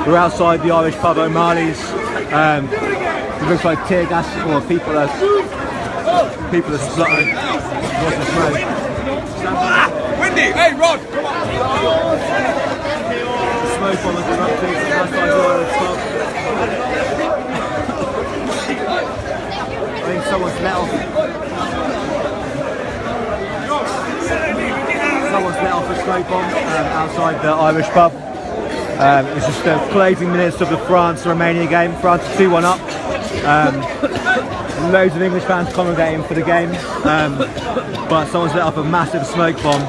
We're outside the Irish pub O'Malley's. It looks like tear gas, or people are spluttering. Lots of smoke. Windy, hey Rod! Smoke bombers erupting outside the Irish pub. I think someone's let off a smoke bomb outside the Irish pub. It's just the closing minutes of the France-Romania game. France are 2-1 up. Loads of English fans congregating for the game, but someone's let off a massive smoke bomb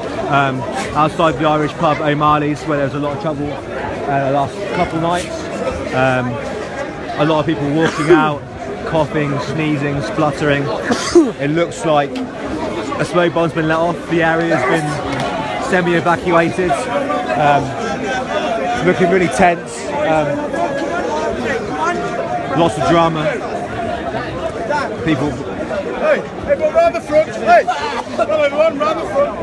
outside the Irish pub O'Malley's, where there was a lot of trouble the last couple of nights. A lot of people walking out, coughing, sneezing, spluttering. It looks like a smoke bomb's been let off. The area has been semi-evacuated. Looking really tense. Lots of drama. People. Hey, everyone round the front. Hey, come everyone round the front.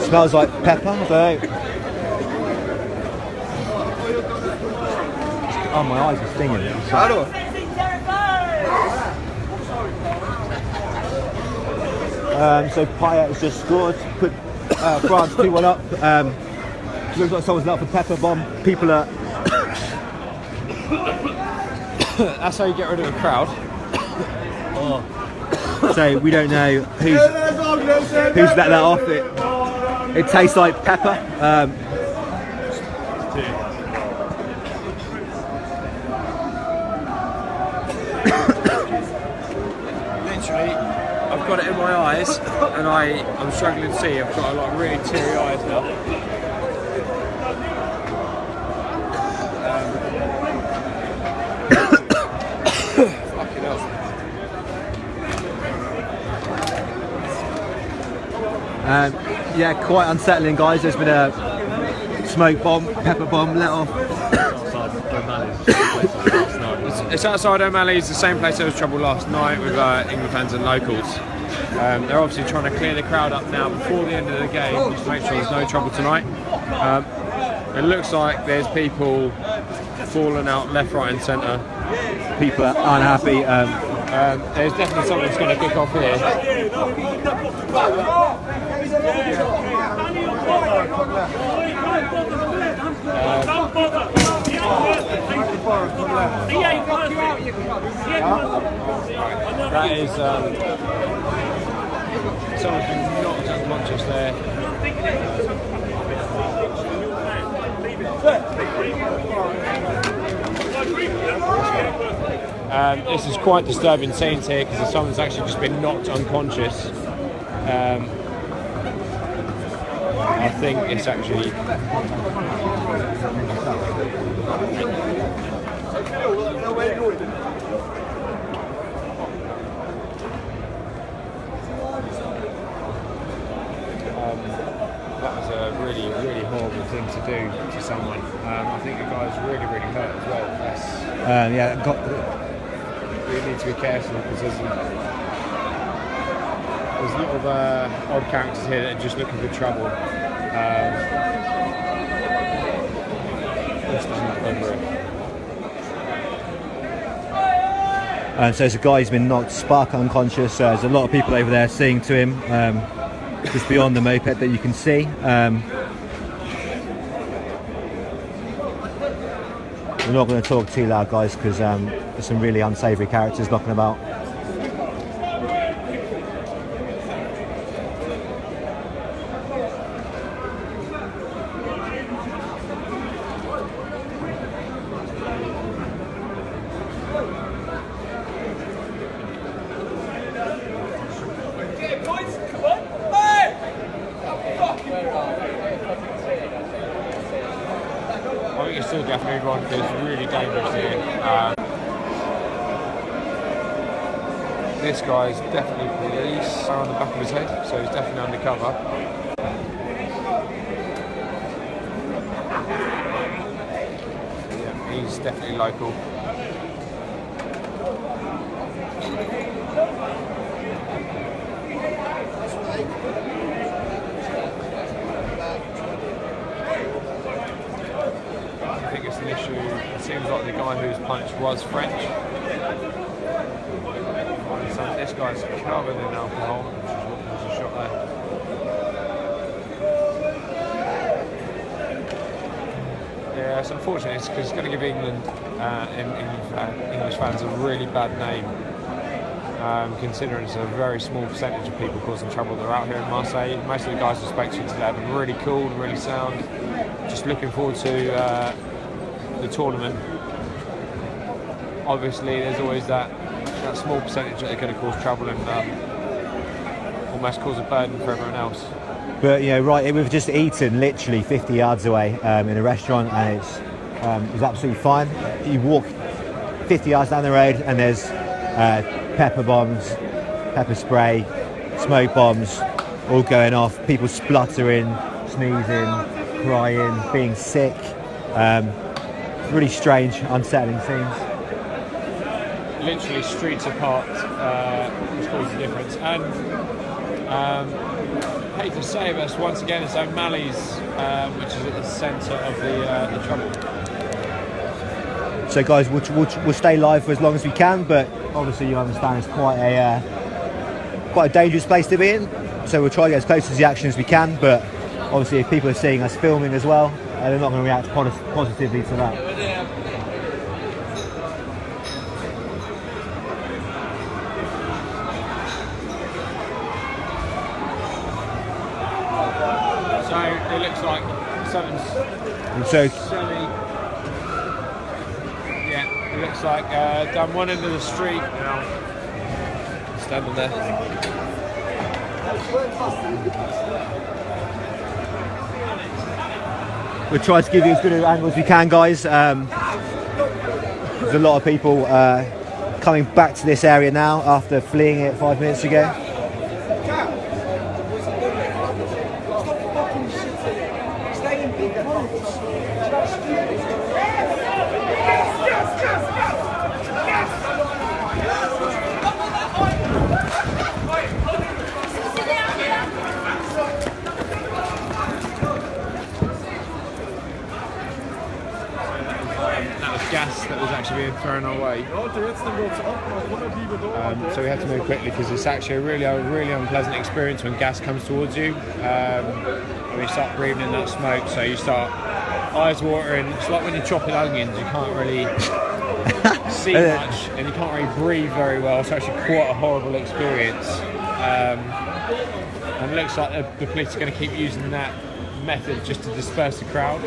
Smells like pepper. I don't know. Oh, my eyes are stinging. So Payet has just scored, put France 2-1 up. Looks like someone's let off a pepper bomb. People are. That's how you get rid of a crowd. So we don't know who's let that off. It tastes like pepper. Literally, I've got it in my eyes, and I'm struggling to see. I've got a lot of really teary eyes now. Fucking hell. Yeah, quite unsettling, guys. There's been a smoke bomb, pepper bomb let off. It's outside O'Malley's, the same place there was trouble last night with England fans and locals. They're obviously trying to clear the crowd up now before the end of the game, just to make sure there's no trouble tonight. It looks like there's people falling out left, right and centre. People are unhappy. There's definitely something that's going to kick off here. That is someone's been knocked unconscious there. This is quite disturbing scenes here because someone's actually just been knocked unconscious. I think it's actually that was a really, really horrible thing to do to someone. I think the guy's really, really hurt as well. Yeah, We need to be careful because there's a lot of odd characters here that are just looking for trouble. This doesn't look over it. so there's a guy who's been knocked spark unconscious. There's a lot of people over there seeing to him, just beyond the moped that you can see. We're not going to talk too loud, guys, because there's some really unsavoury characters knocking about. I think it's still definitely wrong because it's really dangerous here. This guy's definitely police on the back of his head, so he's definitely undercover. Yeah, he's definitely local. I think it's an issue. It seems like the guy who's punched was French. So this guy's covered in alcohol, which is a shot there. Yeah, it's unfortunate because it's going to give England, English fans a really bad name, considering it's a very small percentage of people causing trouble. They're out here in Marseille. Most of the guys I spoke to today have been really cool, really sound. Just looking forward to the tournament. Obviously, there's always that small percentage that are going to cause trouble and almost cause a burden for everyone else. But you know, right, we've just eaten literally 50 yards away in a restaurant, and it was absolutely fine. You walk 50 yards down the road, and there's pepper bombs, pepper spray, smoke bombs, all going off. People spluttering, sneezing, crying, being sick. Really strange, unsettling scenes. Literally streets apart, which causes a difference. And hate to say this, once again it's O'Malley's, which is at the centre of the trouble. So guys, we'll stay live for as long as we can, but obviously you understand it's quite a dangerous place to be in. So we'll try to get as close to the action as we can, but obviously if people are seeing us filming as well, they're not going to react positively to that. So it looks like something's yeah, it looks like down one end of the street now. Standing there. We'll try to give you as good an angle as we can, guys. There's a lot of people coming back to this area now after fleeing it 5 minutes ago. Gas that was actually being thrown our way. So we have to move quickly because it's actually a really unpleasant experience when gas comes towards you. When you start breathing in that smoke, so you start eyes watering. It's like when you're chopping onions, you can't really see much and you can't really breathe very well. It's actually quite a horrible experience. And it looks like the police are going to keep using that method just to disperse the crowd.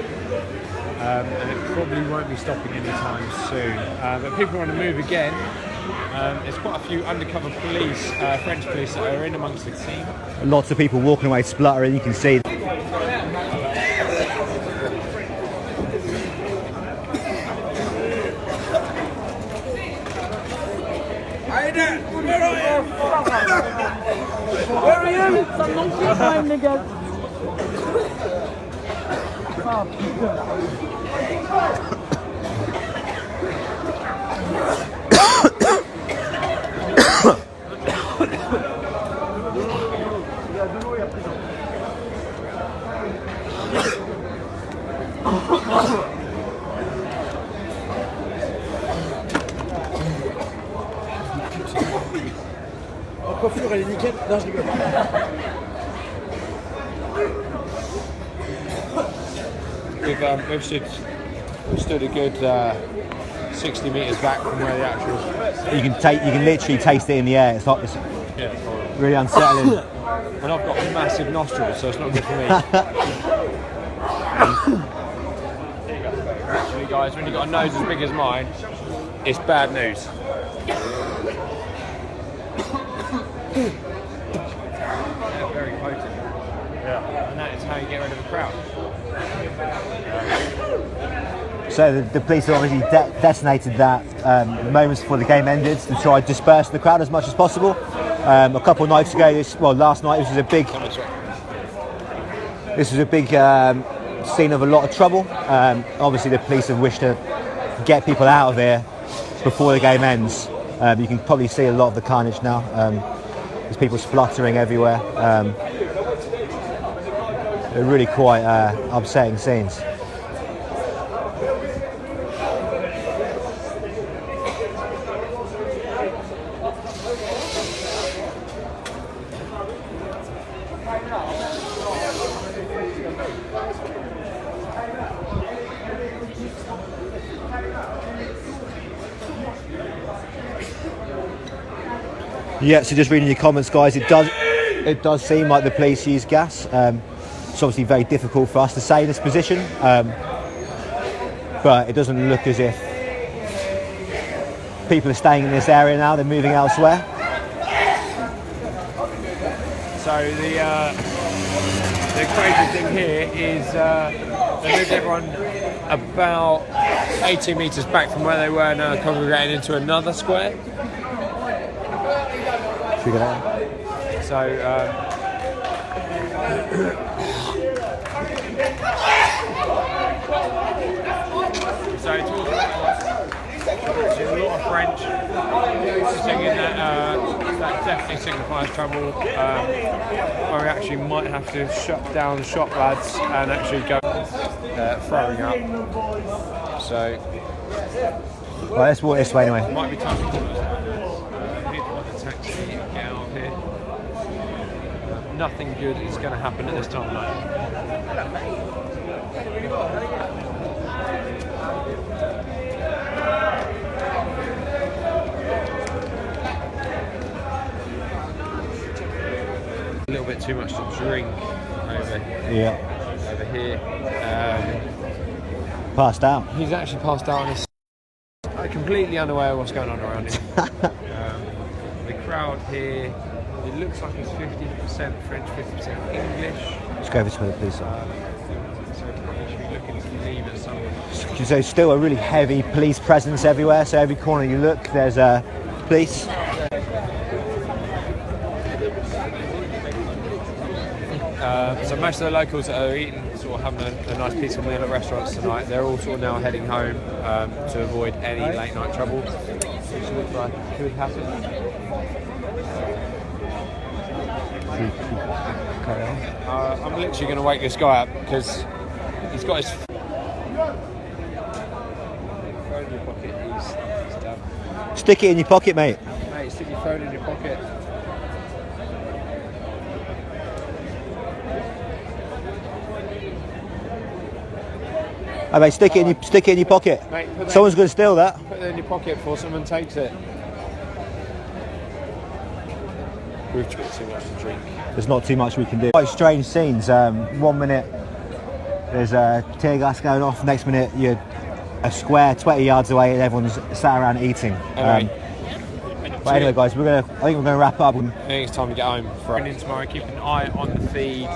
And it probably won't be stopping anytime soon. But people want to move again. There's quite a few undercover police, French police, that are in amongst the team. Lots of people walking away spluttering, you can see. Where are you? Some monkey time, nigga. La coiffure elle est nickel. Non, je rigole. We've stood a good 60 metres back from where the actual. You can literally taste it in the air. It's horrible. Really unsettling. And I've got massive nostrils, so it's not good for me. Actually, guys, when you've got a nose as big as mine, it's bad news. Very potent. Yeah. And that is how you get rid of a crowd. So the police have obviously detonated that moments before the game ended to try to disperse the crowd as much as possible. A couple of nights ago, last night, this was a big scene of a lot of trouble. Obviously the police have wished to get people out of here before the game ends. You can probably see a lot of the carnage now. There's people spluttering everywhere. They're really quite upsetting scenes. Yeah, so just reading your comments, guys, it does seem like the police use gas. It's obviously very difficult for us to say in this position, but it doesn't look as if people are staying in this area now. They're moving elsewhere. So the crazy thing here is they moved everyone about 18 metres back from where they were now, congregating into another square. Should we go down? So it's all a lot of French singing that definitely signifies trouble. Where we actually might have to shut down shop lads and actually go throwing up. So Right, let's walk this way anyway. might be time to call us. The taxi and get out of here. Nothing good is going to happen at this time of night. A little bit too much to drink over here. Passed out. He's actually passed out on his. Completely unaware of what's going on around him. The crowd here, it looks like it's 50% French, 50% English. Let's go over to where the police are. So probably should be looking to leave at some point. So still a really heavy police presence everywhere. So every corner you look, there's police. So most of the locals that are eating, sort of having a nice peaceful meal at restaurants tonight, they're all sort of now heading home to avoid any late night trouble, which looks like it could happen. I'm literally going to wake this guy up because he's got his phone in your pocket. He's done. Stick it in your pocket, mate. Mate, stick your phone in your pocket. Hey, mate, stick it in your pocket. Mate, Someone's going to steal that. Put it in your pocket before someone takes it. We've got too much to drink. There's not too much we can do. Quite strange scenes. 1 minute there's a tear gas going off. Next minute you're a square 20 yards away and everyone's sat around eating. But anyway, guys, I think we're gonna wrap up. I think it's time to get home. For tomorrow, keep an eye on the feed.